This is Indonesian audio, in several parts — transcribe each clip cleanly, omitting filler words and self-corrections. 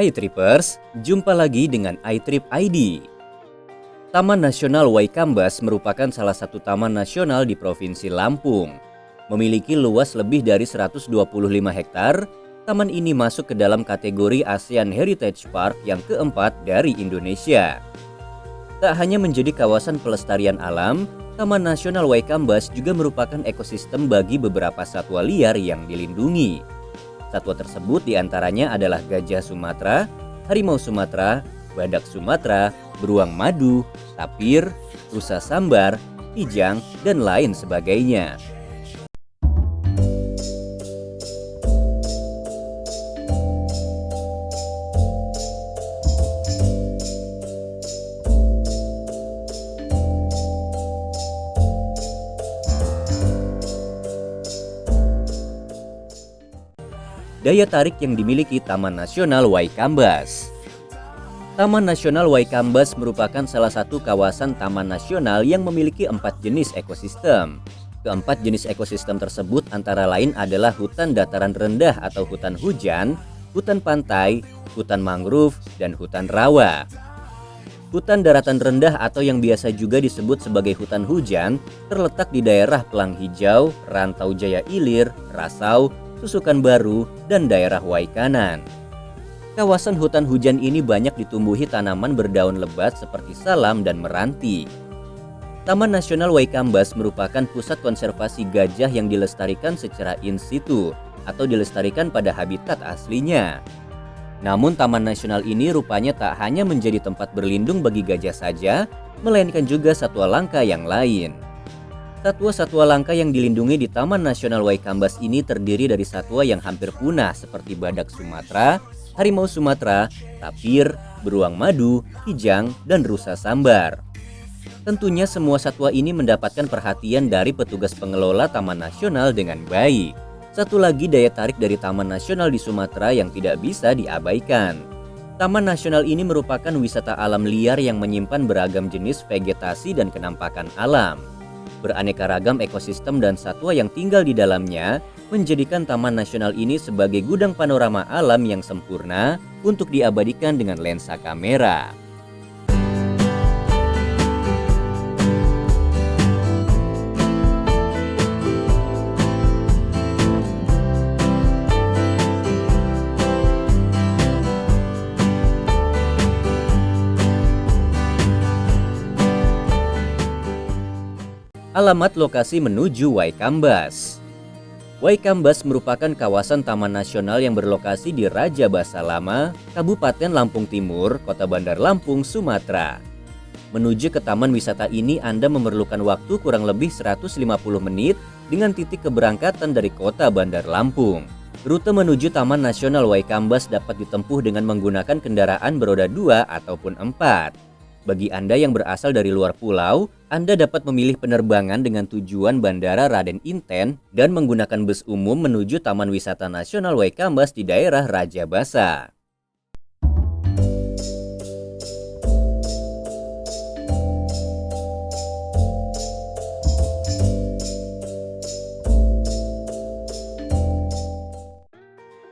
iTrippers, jumpa lagi dengan iTrip ID. Taman Nasional Waikambas merupakan salah satu taman nasional di Provinsi Lampung. Memiliki luas lebih dari 125 hektar, taman ini masuk ke dalam kategori ASEAN Heritage Park yang keempat dari Indonesia. Tak hanya menjadi kawasan pelestarian alam, Taman Nasional Waikambas juga merupakan ekosistem bagi beberapa satwa liar yang dilindungi. Satwa tersebut diantaranya adalah gajah Sumatera, harimau Sumatera, badak Sumatera, beruang madu, tapir, rusa sambar, kijang, dan lain sebagainya. Daya tarik yang dimiliki Taman Nasional Waikambas. Taman Nasional Waikambas merupakan salah satu kawasan taman nasional yang memiliki 4 jenis ekosistem. Keempat jenis ekosistem tersebut antara lain adalah hutan dataran rendah atau hutan hujan, hutan pantai, hutan mangrove, dan hutan rawa. Hutan daratan rendah atau yang biasa juga disebut sebagai hutan hujan terletak di daerah Pelang Hijau, Rantau Jaya Ilir, Rasau, Susukan Baru, dan daerah Waikanan. Kawasan hutan hujan ini banyak ditumbuhi tanaman berdaun lebat seperti salam dan meranti. Taman Nasional Waikambas merupakan pusat konservasi gajah yang dilestarikan secara in situ atau dilestarikan pada habitat aslinya. Namun Taman Nasional ini rupanya tak hanya menjadi tempat berlindung bagi gajah saja, melainkan juga satwa langka yang lain. Satwa-satwa langka yang dilindungi di Taman Nasional Waikambas ini terdiri dari satwa yang hampir punah seperti badak Sumatera, harimau Sumatera, tapir, beruang madu, kijang, dan rusa sambar. Tentunya semua satwa ini mendapatkan perhatian dari petugas pengelola Taman Nasional dengan baik. Satu lagi daya tarik dari Taman Nasional di Sumatera yang tidak bisa diabaikan. Taman Nasional ini merupakan wisata alam liar yang menyimpan beragam jenis vegetasi dan kenampakan alam. Beraneka ragam ekosistem dan satwa yang tinggal di dalamnya menjadikan Taman Nasional ini sebagai gudang panorama alam yang sempurna untuk diabadikan dengan lensa kamera. Alamat lokasi menuju Waikambas. Waikambas merupakan kawasan taman nasional yang berlokasi di Raja Basa Lama, Kabupaten Lampung Timur, Kota Bandar Lampung, Sumatera. Menuju ke taman wisata ini Anda memerlukan waktu kurang lebih 150 menit dengan titik keberangkatan dari Kota Bandar Lampung. Rute menuju Taman Nasional Waikambas dapat ditempuh dengan menggunakan kendaraan beroda 2 ataupun 4. Bagi Anda yang berasal dari luar pulau, Anda dapat memilih penerbangan dengan tujuan Bandara Raden Inten dan menggunakan bus umum menuju Taman Wisata Nasional Waikambas di daerah Raja Basa.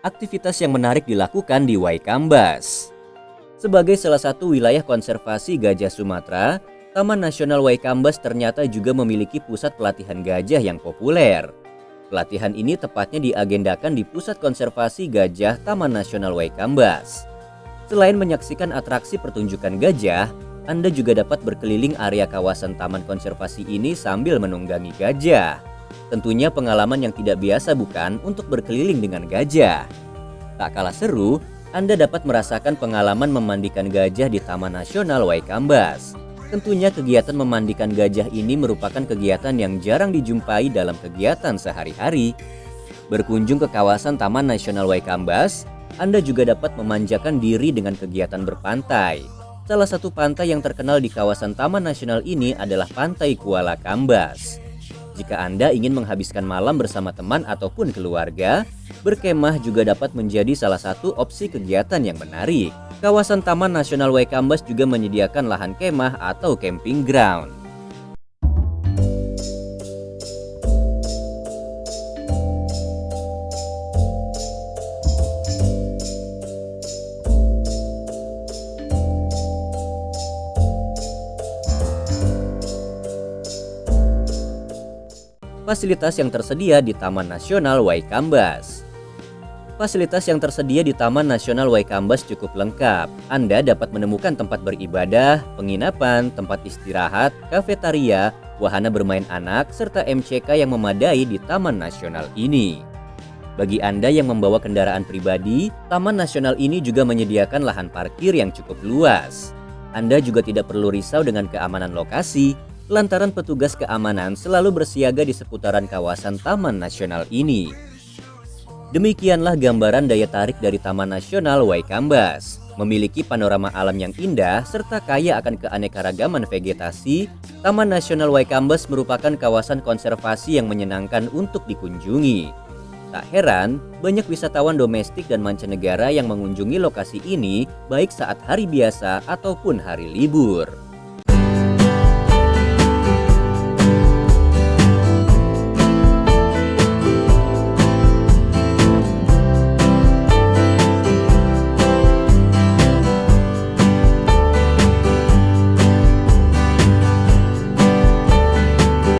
Aktivitas yang menarik dilakukan di Waikambas. Sebagai salah satu wilayah konservasi gajah Sumatera, Taman Nasional Waikambas ternyata juga memiliki pusat pelatihan gajah yang populer. Pelatihan ini tepatnya diagendakan di Pusat Konservasi Gajah Taman Nasional Waikambas. Selain menyaksikan atraksi pertunjukan gajah, Anda juga dapat berkeliling area kawasan taman konservasi ini sambil menunggangi gajah. Tentunya pengalaman yang tidak biasa bukan untuk berkeliling dengan gajah. Tak kalah seru, Anda dapat merasakan pengalaman memandikan gajah di Taman Nasional Waikambas. Tentunya kegiatan memandikan gajah ini merupakan kegiatan yang jarang dijumpai dalam kegiatan sehari-hari. Berkunjung ke kawasan Taman Nasional Waikambas, Anda juga dapat memanjakan diri dengan kegiatan berpantai. Salah satu pantai yang terkenal di kawasan Taman Nasional ini adalah Pantai Kuala Kambas. Jika Anda ingin menghabiskan malam bersama teman ataupun keluarga, berkemah juga dapat menjadi salah satu opsi kegiatan yang menarik. Kawasan Taman Nasional Waikambas juga menyediakan lahan kemah atau camping ground. Fasilitas yang tersedia di Taman Nasional Waikambas. Fasilitas yang tersedia di Taman Nasional Waikambas cukup lengkap. Anda dapat menemukan tempat beribadah, penginapan, tempat istirahat, kafetaria, wahana bermain anak, serta MCK yang memadai di Taman Nasional ini. Bagi Anda yang membawa kendaraan pribadi, Taman Nasional ini juga menyediakan lahan parkir yang cukup luas. Anda juga tidak perlu risau dengan keamanan lokasi, lantaran petugas keamanan selalu bersiaga di seputaran kawasan Taman Nasional ini. Demikianlah gambaran daya tarik dari Taman Nasional Waikambas. Memiliki panorama alam yang indah serta kaya akan keanekaragaman vegetasi, Taman Nasional Waikambas merupakan kawasan konservasi yang menyenangkan untuk dikunjungi. Tak heran, banyak wisatawan domestik dan mancanegara yang mengunjungi lokasi ini baik saat hari biasa ataupun hari libur.